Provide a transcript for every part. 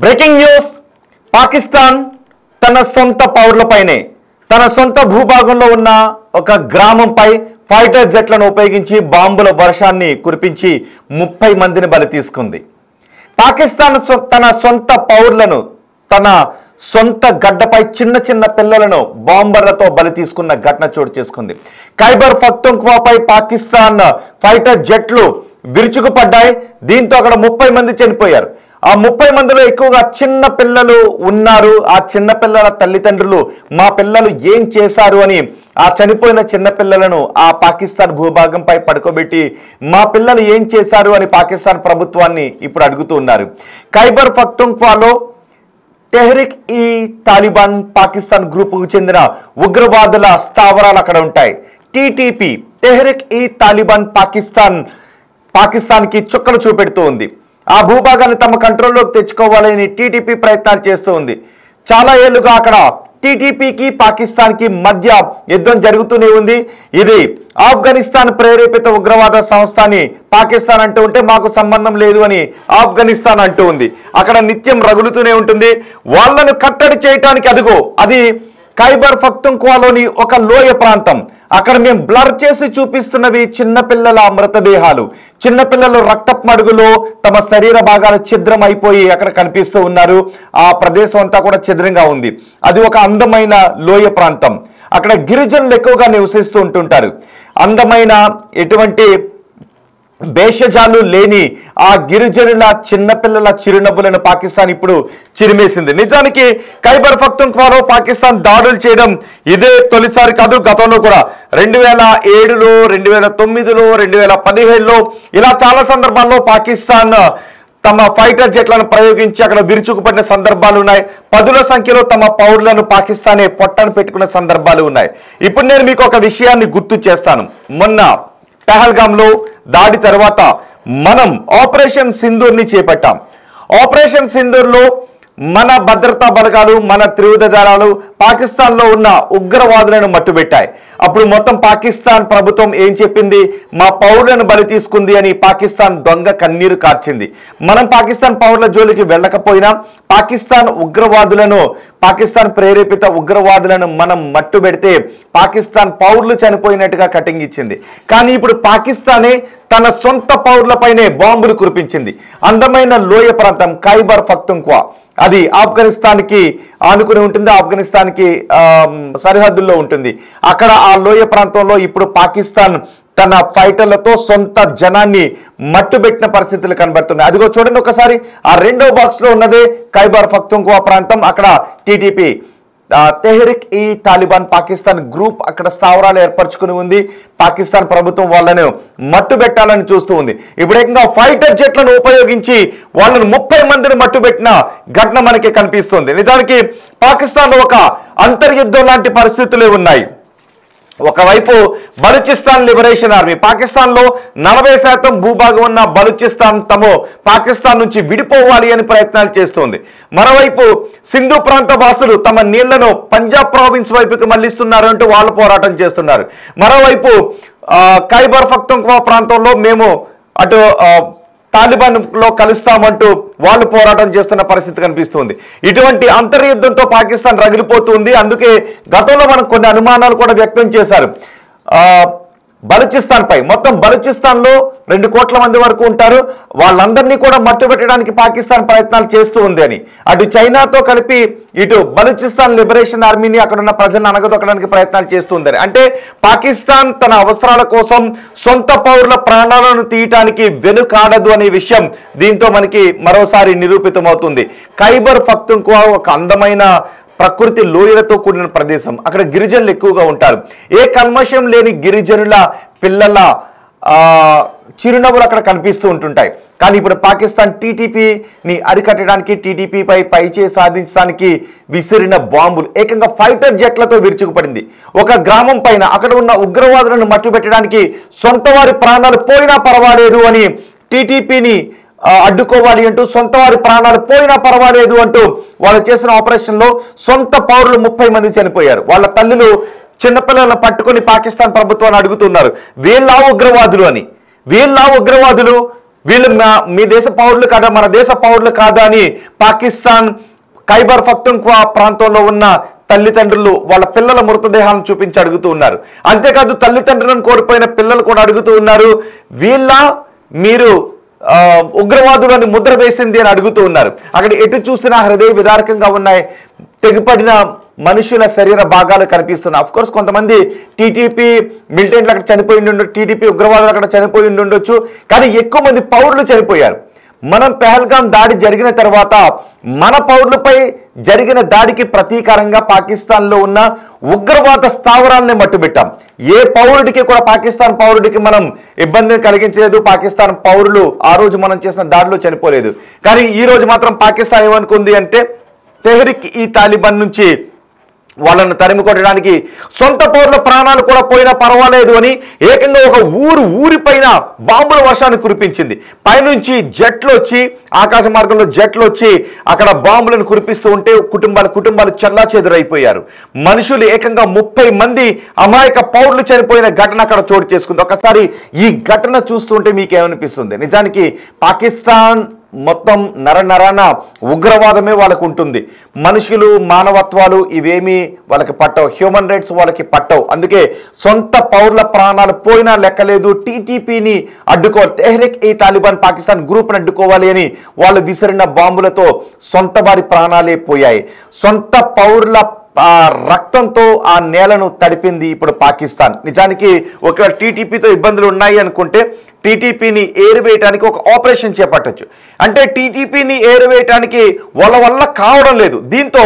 Breaking news. Pakistan తన సొంత పౌరులపైనే తన సొంత భూభాగంలో ఉన్న ఒక గ్రామంపై ఫైటర్ జెట్లను ఉపయోగించి బాంబుల వర్షాన్ని కురిపించి 30 మందిని బలి తీసుకుంది. పాకిస్తాన్ తన సొంత పౌరులను తన సొంత గడ్డపై చిన్న చిన్న పిల్లలను బాంబర్లతో బలి తీసుకున్న ఘటన చోటు చేసుకుంది. ఖైబర్ పఖ్తూన్ఖ్వాపై పాకిస్తాన్ ఫైటర్ జెట్లు విరుచుకుపడ్డాయి. దీంతో అక్కడ 30 మంది చనిపోయారు. ఆ 30 మందిలో ఎక్కువగా చిన్న పిల్లలు ఉన్నారు. ఆ చిన్న పిల్లల తల్లిదండ్రులు మా పిల్లలు ఏం చేశారు అని ఆ చనిపోయిన చిన్న పిల్లలను ఆ పాకిస్తాన్ భూభాగంపై పడుకోబెట్టి మా పిల్లలు ఏం చేశారు అని పాకిస్తాన్ ప్రభుత్వాన్ని ఇప్పుడు అడుగుతూ ఉన్నారు. ఖైబర్ పఖ్తూన్ఖ్వాలో తెహ్రిక్ ఈ తాలిబాన్ పాకిస్తాన్ గ్రూపుకు చెందిన ఉగ్రవాదుల స్థావరాలు అక్కడ ఉంటాయి. టీటీపీ తెహ్రిక్ ఈ తాలిబాన్ పాకిస్తాన్కి చుక్కలు చూపెడుతూ ఉంది. ఆ భూభాగాన్ని తమ కంట్రోల్లోకి తెచ్చుకోవాలని టీటీపీ ప్రయత్నాలు చేస్తూ ఉంది. చాలా ఏళ్లుగా అక్కడ టీటీపీకి పాకిస్తాన్కి మధ్య యుద్ధం జరుగుతూనే ఉంది. ఇది ఆఫ్ఘనిస్తాన్ ప్రేరేపిత ఉగ్రవాద సంస్థ అని పాకిస్తాన్ అంటూ ఉంటే మాకు సంబంధం లేదు అని ఆఫ్ఘనిస్తాన్ అంటూ ఉంది. అక్కడ నిత్యం రగులుతూనే ఉంటుంది. వాళ్ళను కట్టడి చేయటానికి అది ఖైబర్ పఖ్తూన్ఖ్వాలోని ఒక లోయ ప్రాంతం. అక్కడ మేము బ్లర్ చేసి చూపిస్తున్నవి చిన్నపిల్లల మృతదేహాలు. చిన్నపిల్లలు రక్తపు మడుగులో తమ శరీర భాగాలు ఛిద్రం అయిపోయి అక్కడ కనిపిస్తూ ఉన్నారు. ఆ ప్రదేశం అంతా కూడా ఛిద్రంగా ఉంది. అది ఒక అందమైన లోయ ప్రాంతం. అక్కడ గిరిజనులు ఎక్కువగా నివసిస్తూ ఉంటుంటారు. అందమైన ఎటువంటి భేషజాలు లేని ఆ గిరిజనుల చిన్నపిల్లల చిరునవ్వులను పాకిస్తాన్ ఇప్పుడు చిరిమేసింది. నిజానికి ఖైబర్ పఖ్తూన్ఖ్వాలో పాకిస్తాన్ దాడులు చేయడం ఇదే తొలిసారి కాదు. గతంలో కూడా 2007లో 2009లో 2017లో ఇలా చాలా సందర్భాల్లో పాకిస్తాన్ తమ ఫైటర్ జెట్లను ప్రయోగించి అక్కడ విరుచుకుపడిన సందర్భాలు ఉన్నాయి. పదుల సంఖ్యలో తమ పౌరులను పాకిస్తానే పొట్టను పెట్టుకున్న సందర్భాలు ఉన్నాయి. ఇప్పుడు నేను మీకు ఒక విషయాన్ని గుర్తు చేస్తాను. మొన్న పహల్గామ్లో దాడి తర్వాత మనం ఆపరేషన్ సింధూర్ని చేపట్టాం. ఆపరేషన్ సింధూర్లో మన భద్రతా బలగాలు మన త్రివిధ దళాలు పాకిస్తాన్లో ఉన్న ఉగ్రవాదులను మట్టుబెట్టాయి. అప్పుడు మొత్తం పాకిస్తాన్ ప్రభుత్వం ఏం చెప్పింది? మా పౌరులను బలి తీసుకుంది అని పాకిస్తాన్ దొంగ కన్నీరు కార్చింది. మనం పాకిస్తాన్ పౌరుల జోలికి వెళ్ళకపోయినా పాకిస్తాన్ ప్రేరేపిత ఉగ్రవాదులను మనం మట్టుబెడితే పాకిస్తాన్ పౌరులు చనిపోయినట్టుగా కటింగ్ ఇచ్చింది. కానీ ఇప్పుడు పాకిస్తానే తన సొంత పౌరులపైనే బాంబులు కురిపించింది. అందమైన లోయ ప్రాంతం ఖైబర్ పఖ్తూన్ఖ్వా అది ఆఫ్ఘనిస్తాన్కి ఆనుకుని ఉంటుంది. ఆఫ్ఘనిస్తాన్కి సరిహద్దుల్లో ఉంటుంది. అక్కడ ఆ లోయ ప్రాంతంలో ఇప్పుడు పాకిస్తాన్ తన ఫైటర్లతో సొంత జనాన్ని మట్టుబెట్టిన పరిస్థితులు కనబడుతున్నాయి. అదిగో చూడండి ఒకసారి. ఆ రెండో బాక్స్ లో ఉన్నదే ఖైబర్ పఖ్తూన్ఖ్వా ప్రాంతం. అక్కడ టీటీపీ తెహ్రిక్ ఈ తాలిబాన్ పాకిస్తాన్ గ్రూప్ అక్కడ స్థావరాలు ఏర్పరచుకుని ఉంది. పాకిస్తాన్ ప్రభుత్వం వాళ్ళను మట్టుబెట్టాలని చూస్తూ ఉంది. ఇప్పుడు ఏకంగా ఫైటర్ జెట్లను ఉపయోగించి వాళ్ళను 30 మందిని మట్టుబెట్టిన ఘటన మనకి కనిపిస్తుంది. నిజానికి పాకిస్తాన్లో ఒక అంతర్యుద్ధం లాంటి పరిస్థితులే ఉన్నాయి. ఒకవైపు బలూచిస్తాన్ లిబరేషన్ ఆర్మీ పాకిస్తాన్లో 40% భూభాగం ఉన్న బలూచిస్తాన్ పాకిస్తాన్ నుంచి విడిపోవాలి అని ప్రయత్నాలు చేస్తోంది. మరోవైపు సింధు ప్రాంత వాసులు తమ నీళ్లను పంజాబ్ ప్రావిన్స్ వైపుకి మళ్లిస్తున్నారు అంటూ వాళ్ళు పోరాటం చేస్తున్నారు. మరోవైపు ఖైబర్ పఖ్తూన్ఖ్వా ప్రాంతంలో మేము అటు తాలిబాన్ లో కలుస్తామంటూ వాళ్ళు పోరాటం చేస్తున్న పరిస్థితి కనిపిస్తుంది. ఇటువంటి అంతర్యుద్ధంతో పాకిస్తాన్ రగిలిపోతుంది. అందుకే గతంలో మనం కొన్ని అనుమానాలు కూడా వ్యక్తం చేశారు బలూచిస్తాన్ పై. మొత్తం బలూచిస్తాన్లో 2 కోట్ల మంది వరకు ఉంటారు. వాళ్ళందరినీ కూడా మట్టుబెట్టడానికి పాకిస్తాన్ ప్రయత్నాలు చేస్తూ ఉంది అని. అటు చైనాతో కలిపి ఇటు బలూచిస్తాన్ లిబరేషన్ ఆర్మీని అక్కడ ఉన్న ప్రజలను అనగదొక్కడానికి ప్రయత్నాలు చేస్తుందని. అంటే పాకిస్తాన్ తన అవసరాల కోసం సొంత పౌరుల ప్రాణాలను తీయటానికి వెనుకాడదు అనే విషయం దీంతో మనకి మరోసారి నిరూపితమవుతుంది. ఖైబర్ పఖ్తూన్ఖ్వా ఒక అందమైన ప్రకృతి లోయలతో కూడిన ప్రదేశం. అక్కడ గిరిజనులు ఎక్కువగా ఉంటారు. ఏ కల్మషం లేని గిరిజనుల పిల్లల చిరునవ్వులు అక్కడ కనిపిస్తూ ఉంటుంటాయి. కానీ ఇప్పుడు పాకిస్తాన్ టీటీపీని అరికట్టడానికి టీటీపీపై పైచేయి సాధించడానికి విసిరిన బాంబులు ఏకంగా ఫైటర్ జెట్లతో విరుచుకుపడింది. ఒక గ్రామం పైన అక్కడ ఉన్న ఉగ్రవాదులను మట్టుబెట్టడానికి సొంత వారి ప్రాణాలు పోయినా పర్వాలేదు అని టీటీపీని అడ్డుకోవాలి అంటూ సొంత వారి ప్రాణాలు పోయినా పర్వాలేదు అంటూ వాళ్ళు చేసిన ఆపరేషన్ లో సొంత పౌరులు 30 మంది చనిపోయారు. వాళ్ళ తల్లులు చిన్నపిల్లలను పట్టుకొని పాకిస్తాన్ ప్రభుత్వాన్ని అడుగుతున్నారు వీళ్ళ ఉగ్రవాదులు అని. వీళ్ళ ఉగ్రవాదులు వీళ్ళు మీ దేశ పౌరులు కాదా, మన దేశ పౌరులు కాదా అని పాకిస్తాన్ ఖైబర్ పఖ్తూన్ఖ్వా ప్రాంతంలో ఉన్న తల్లిదండ్రులు వాళ్ళ పిల్లల మృతదేహాలను చూపించి అడుగుతూ ఉన్నారు. అంతేకాదు తల్లిదండ్రులను కోల్పోయిన పిల్లలు కూడా అడుగుతూ ఉన్నారు, వీళ్ళ మీరు ఉగ్రవాదులని ముద్ర వేసింది అని అడుగుతూ ఉన్నారు. అక్కడ ఎటు చూసినా హృదయ విదారకంగా ఉన్నాయి, తెగిపడిన మనుషుల శరీర భాగాలు కనిపిస్తున్నాయి. అఫ్ కోర్స్ కొంతమంది టీటీపీ మిలిటెంట్లు అక్కడ చనిపోయి ఉండొచ్చు, టీటీపీ ఉగ్రవాదులు అక్కడ చనిపోయి ఉండొచ్చు, కానీ ఎక్కువ మంది పౌరులు చనిపోయారు. మనం పెహల్గాం దాడి జరిగిన తర్వాత మన పౌరులపై జరిగిన దాడికి ప్రతీకారంగా పాకిస్తాన్లో ఉన్న ఉగ్రవాద స్థావరాలని మట్టుబెట్టాం. ఏ పౌరుడికి కూడా, పాకిస్తాన్ పౌరుడికి మనం ఇబ్బందిని కలిగించలేదు. పాకిస్తాన్ పౌరులు ఆ రోజు మనం చేసిన దాడిలో చనిపోలేదు. కానీ ఈ రోజు మాత్రం పాకిస్తాన్ ఏమనుకుంది అంటే తెహ్రిక్ ఈ తాలిబాన్ నుంచి వాళ్ళను తరిమి కొట్టడానికి సొంత పౌరుల ప్రాణాలు కూడా పోయినా పర్వాలేదు అని ఏకంగా ఒక ఊరిపైన బాంబుల వర్షాన్ని కురిపించింది. పైనుంచి జట్లు వచ్చి, ఆకాశ మార్గంలో జట్లు వచ్చి అక్కడ బాంబులను కురిపిస్తూ ఉంటే కుటుంబాలు చెల్లాచెదురైపోయారు. మనుషులు ఏకంగా 30 మంది అమాయక పౌరులు చనిపోయిన ఘటన అక్కడ చోటు చేసుకుంది. ఒకసారి ఈ ఘటన చూస్తుంటే మీకేమనిపిస్తుంది? నిజానికి పాకిస్తాన్ మొత్తం నరనరాన ఉగ్రవాదమే వాళ్ళకు ఉంటుంది. మనుషులు, మానవత్వాలు ఇవేమీ వాళ్ళకి పట్టవు, హ్యూమన్ రైట్స్ వాళ్ళకి పట్టవు. అందుకే సొంత పౌరుల ప్రాణాలు పోయినా లెక్కలేదు, టీటీపీని అడ్డుకోవాలి, తెహ్రిక్ ఈ తాలిబాన్ పాకిస్తాన్ గ్రూప్ని అడ్డుకోవాలి అని వాళ్ళు విసిరిన బాంబులతో సొంత వారి ప్రాణాలే పోయాయి. సొంత పౌరుల రక్తంతో ఆ నేలను తడిపింది ఇప్పుడు పాకిస్తాన్. నిజానికి ఒకవేళ టీటీపీతో ఇబ్బందులు ఉన్నాయి అనుకుంటే టీటీపీని ఏరివేయడానికి ఒక ఆపరేషన్ చేపట్టచ్చు. అంటే టీటీపీని ఏరివేయడానికి వాళ్ళ వల్ల కావడం లేదు. దీంతో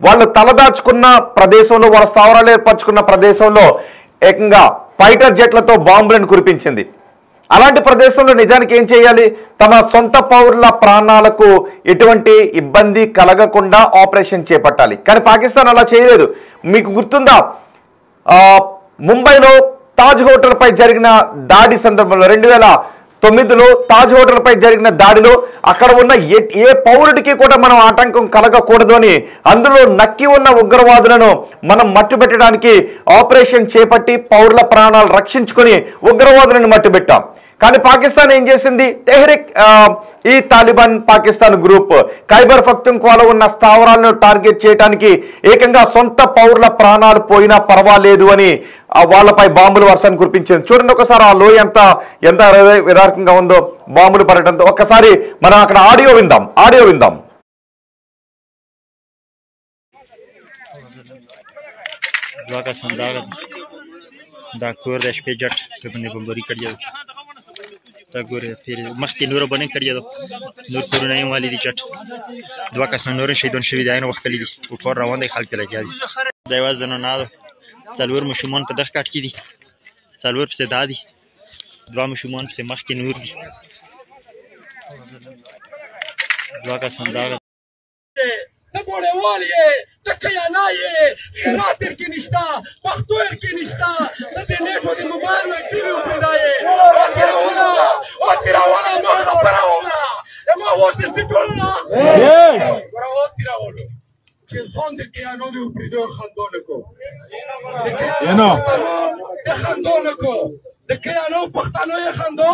వాళ్ళు తలదాచుకున్న ప్రదేశంలో, వాళ్ళ స్థావరాలు ఏర్పరచుకున్న ప్రదేశంలో ఏకంగా ఫైటర్ జెట్లతో బాంబులను కురిపించింది. అలాంటి ప్రదేశంలో నిజానికి ఏం చేయాలి? తమ సొంత పౌరుల ప్రాణాలకు ఎటువంటి ఇబ్బంది కలగకుండా ఆపరేషన్ చేపట్టాలి. కానీ పాకిస్తాన్ అలా చేయలేదు. మీకు గుర్తుందా, ముంబైలో తాజ్ హోటల్పై జరిగిన దాడి సందర్భంలో 2009లో తాజ్ హోటల్పై జరిగిన దాడిలో అక్కడ ఉన్న ఏ పౌరుడికి కూడా మనం ఆటంకం కలగకూడదు అని అందులో నక్కి ఉన్న ఉగ్రవాదులను మనం మట్టుబెట్టడానికి ఆపరేషన్ చేపట్టి పౌరుల ప్రాణాలు రక్షించుకొని ఉగ్రవాదులను మట్టుబెట్టాం. కానీ పాకిస్తాన్ ఏం చేసింది? తెహ్రిక్ ఈ తాలిబాన్ పాకిస్తాన్ గ్రూప్ ఖైబర్ పఖ్తూన్ఖ్వాలో ఉన్న స్థావరాలను టార్గెట్ చేయడానికి ఏకంగా సొంత పౌరుల ప్రాణాలు పోయినా పర్వాలేదు అని వాళ్ళపై బాంబుల వర్షాన్ని కురిపించింది. చూడండి ఒకసారి ఆ లోయ ఎంత విదారకంగా ఉందో బాంబులు పడటంతో. ఒక్కసారి మనం అక్కడ ఆడియో విందాం. تا ګوره پیر مخکې نور باندې کړی دو نور کورونه یې والی دي چټ دوه کسان نور شهیدون شوي دي نو وختلی دي او ټول روان دي خلک لګیا دي دا یوازې نه نه څلور مشمون په دغه کټ کې دي څلور پسې دادي دوه مشمون پسې مخکې نور دي دوه کسان دا تبوره والیه تکیانایه هرات ارکنشتا پختو ارکنشتا تدینیتو دی موبایل مکتیوی پیدایه آتیراولا ما خبراولا اما واسطه سی جولنا برا آتیراولو چه زان دکیانو دی پیدو خندونکو دکیانو خندونکو دکیانو پختانو خندو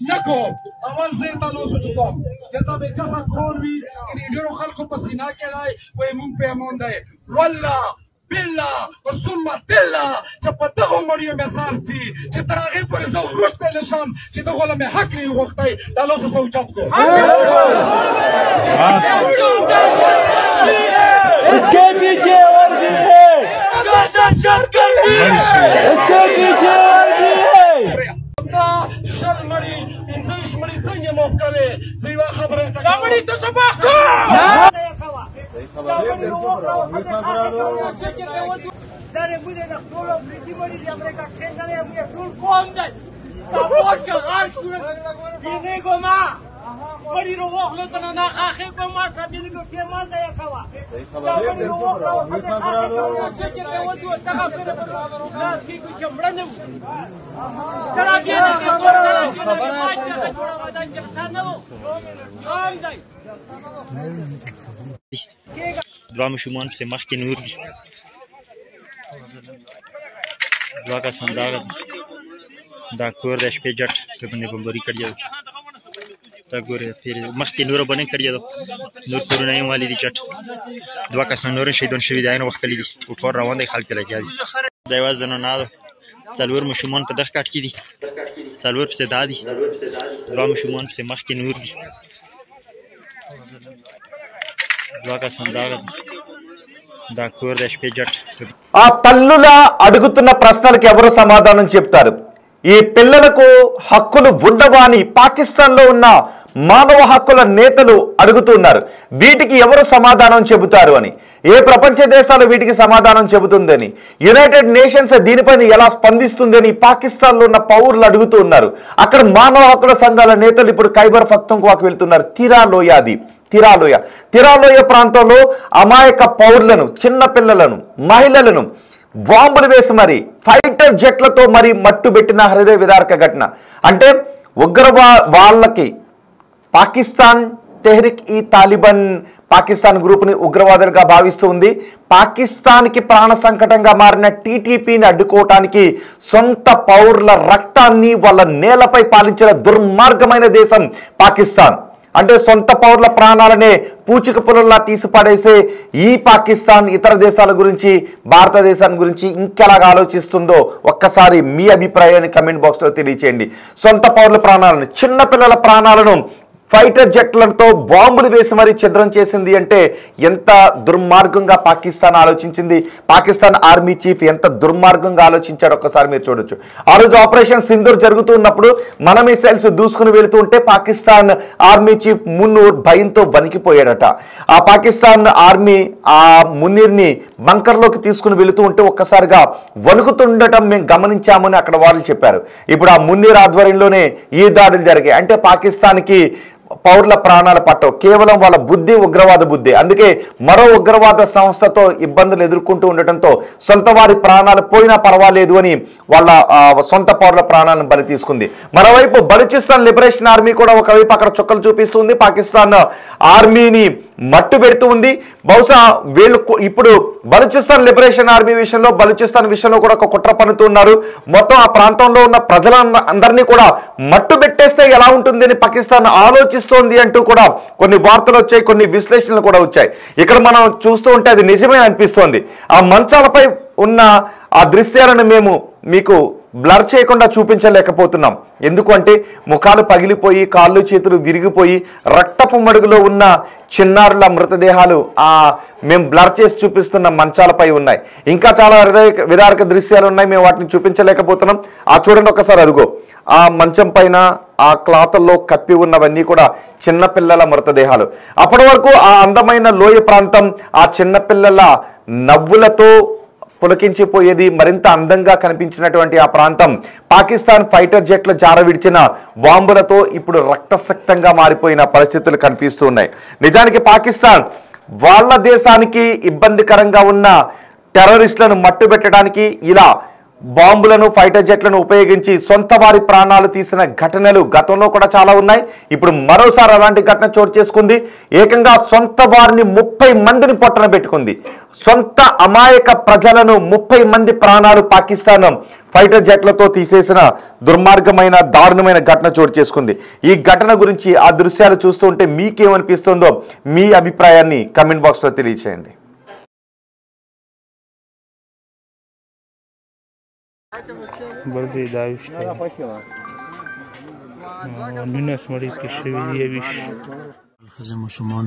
نکو اول زیتانو سوچتو جدا بچاسا کروروی اینجورو خلقو پسینا کدای ویمون پیمون دای والله بالله وثم بالله چې په دغه مړیو مې سار سي چې تر هغې پورې زه وروسته نه شم چې دغه له مې حق یې وغوښتی دا لاسو سه اوچت کړو इसके पीछे वर्दी है इसके पीछे वर्दी है شل مړي پنځه مړي څنګه موکلې زیوا خبره دا مړي ته سبق داره بوده د ټول افریقي مړي د امریکا څنګه یې ټول قوم دی تاسو شغال دینه ګما مړي روغله ته نه اخر په ما سبیل کو کې مال دی خوا مړي روغله چې کې وځو تا په لاس کې کو چمړنه ترا بیا د خبره چې جوړه ودا چې څنګه قوم دی دوه مشمون پسې مخکې نور دي دوه کسان دا کور د شپې جټ په باندې بمباري کړی تا ګورې تېرې مخکې نوره بنې کړې ده نور کورونه یې والي دي چټ دوه کسان نور شهیدان شوي دي عین وختلي دي ټول روان دی خلک لګیا دي دا یوازې زنانه ده څلور ماشومان په دغه کټ کې دي څلور پسې دا دي دوه ماشومان پسې مخکې نور دي دوه کسان دغه دا کور د شپې جټ ఆ తల్లుల అడుగుతున్న ప్రశ్నలకు ఎవరు సమాధానం చెప్తారు? ఈ పిల్లలకు హక్కులు ఉండవా అని పాకిస్తాన్లో ఉన్న మానవ హక్కుల నేతలు అడుగుతున్నారు. వీటికి ఎవరు సమాధానం చెబుతారు అని, ఏ ప్రపంచ దేశాలు వీటికి సమాధానం చెబుతుందని, యునైటెడ్ నేషన్స్ దీనిపైన ఎలా స్పందిస్తుందని పాకిస్తాన్లో ఉన్న పౌరులు అడుగుతూ ఉన్నారు. అక్కడ మానవ హక్కుల సంఘాల నేతలు ఇప్పుడు ఖైబర్ పఖ్తూన్ఖ్వాకు వెళ్తున్నారు. తిరాలోయ ప్రాంతంలో అమాయక పౌరులను, చిన్న పిల్లలను, మహిళలను బాంబులు వేసి మరి ఫైటర్ జెట్లతో మరి మట్టుబెట్టిన హృదయ విదారక ఘటన. అంటే వాళ్ళకి పాకిస్తాన్ తెహ్రిక్ ఈ తాలిబాన్ పాకిస్తాన్ గ్రూప్ని ఉగ్రవాదులుగా భావిస్తుంది. పాకిస్తాన్కి ప్రాణ సంకటంగా మారిన టీటీపీని అడ్డుకోవటానికి సొంత పౌరుల రక్తాన్ని వాళ్ళ నేలపై పాలించిన దుర్మార్గమైన దేశం పాకిస్తాన్. అంటే సొంత పౌరుల ప్రాణాలనే పూచిక పుల్లలా తీసిపడేసే ఈ పాకిస్తాన్ ఇతర దేశాల గురించి, భారతదేశాన్ని గురించి ఇంకెలాగా ఆలోచిస్తుందో ఒక్కసారి మీ అభిప్రాయాన్ని కమెంట్ బాక్స్లో తెలియచేయండి. సొంత పౌరుల ప్రాణాలను, చిన్నపిల్లల ప్రాణాలను ఫైటర్ జెట్లతో బాంబులు వేసి మరీ ఛిద్రం చేసింది అంటే ఎంత దుర్మార్గంగా పాకిస్తాన్ ఆలోచించింది. పాకిస్తాన్ ఆర్మీ చీఫ్ ఎంత దుర్మార్గంగా ఆలోచించాడు ఒక్కసారి మీరు చూడొచ్చు. ఆ రోజు ఆపరేషన్ సింధూర్ జరుగుతున్నప్పుడు మన మిసైల్స్ దూసుకుని వెళుతూ ఉంటే పాకిస్తాన్ ఆర్మీ చీఫ్ మున్నూర్ భయంతో వణికిపోయాడట. ఆ పాకిస్తాన్ ఆర్మీ ఆ మున్నీర్ని బంకర్లోకి తీసుకుని వెళుతూ ఉంటే ఒక్కసారిగా వణుకుతుండటం మేము గమనించామని అక్కడ వాళ్ళు చెప్పారు. ఇప్పుడు ఆ మున్నీర్ ఆధ్వర్యంలోనే ఈ దాడులు జరిగాయి. అంటే పాకిస్తాన్కి పౌరుల ప్రాణాల పట్టవు, కేవలం వాళ్ళ బుద్ధి ఉగ్రవాద బుద్ధి. అందుకే మరో ఉగ్రవాద సంస్థతో ఇబ్బందులు ఎదుర్కొంటూ ఉండటంతో సొంత వారి ప్రాణాలు పోయినా పర్వాలేదు అని వాళ్ళ సొంత పౌరుల ప్రాణాలను బలి తీసుకుంది. మరోవైపు బలూచిస్తాన్ లిబరేషన్ ఆర్మీ కూడా ఒకవైపు అక్కడ చుక్కలు చూపిస్తుంది, పాకిస్తాన్ ఆర్మీని మట్టు పెడుతూ ఉంది. బహుశా వీళ్ళు ఇప్పుడు బలూచిస్తాన్ లిబరేషన్ ఆర్మీ విషయంలో, బలూచిస్తాన్ విషయంలో కూడా ఒక కుట్ర పన్నుతున్నారు. మొత్తం ఆ ప్రాంతంలో ఉన్న ప్రజలందరినీ కూడా మట్టు పెట్టేస్తే ఎలా ఉంటుంది అని పాకిస్తాన్ ఆలోచిస్తోంది అంటూ కూడా కొన్ని వార్తలు వచ్చాయి, కొన్ని విశ్లేషణలు కూడా వచ్చాయి. ఇక్కడ మనం చూస్తూ ఉంటే అది నిజమే అనిపిస్తోంది. ఆ మంచాలపై ఉన్న ఆ దృశ్యాలను మేము మీకు బ్లర్ చేయకుండా చూపించలేకపోతున్నాం. ఎందుకంటే ముఖాలు పగిలిపోయి, కాళ్ళు చేతులు విరిగిపోయి, రక్తపు మడుగులో ఉన్న చిన్నారుల మృతదేహాలు మేము బ్లర్ చేసి చూపిస్తున్న మంచాలపై ఉన్నాయి. ఇంకా చాలా విదారక దృశ్యాలు ఉన్నాయి, మేము వాటిని చూపించలేకపోతున్నాం. చూడండి ఒకసారి, అదిగో ఆ మంచం పైన ఆ క్లాతుల్లో కప్పి ఉన్నవన్నీ కూడా చిన్నపిల్లల మృతదేహాలు. అప్పటి వరకు ఆ అందమైన లోయ ప్రాంతం ఆ చిన్నపిల్లల నవ్వులతో పులకించిపోయేది, మరింత అందంగా కనిపించినటువంటి ఆ ప్రాంతం పాకిస్తాన్ ఫైటర్ జెట్లు జారవిడిచిన బాంబులతో ఇప్పుడు రక్తసక్తంగా మారిపోయిన పరిస్థితులు కనిపిస్తూ ఉన్నాయి. నిజానికి పాకిస్తాన్ వాళ్ళ దేశానికి ఇబ్బందికరంగా ఉన్న టెర్రరిస్టులను మట్టుబెట్టడానికి ఇలా బాంబులను, ఫైటర్ జెట్లను ఉపయోగించి సొంత వారి ప్రాణాలు తీసిన ఘటనలు గతంలో కూడా చాలా ఉన్నాయి. ఇప్పుడు మరోసారి అలాంటి ఘటన చోటు చేసుకుంది. ఏకంగా సొంత వారిని 30 మందిని పొట్టన పెట్టుకుంది. సొంత అమాయక ప్రజలను 30 మంది ప్రాణాలు పాకిస్తాన్ ఫైటర్ జెట్లతో తీసేసిన దుర్మార్గమైన, దారుణమైన ఘటన చోటు చేసుకుంది. ఈ ఘటన గురించి ఆ దృశ్యాలు చూస్తూ ఉంటే మీకేమనిపిస్తుందో మీ అభిప్రాయాన్ని కమెంట్ బాక్స్లో తెలియచేయండి. برزي دايشت نونس مريض كشوي يبيش الخزم وشمون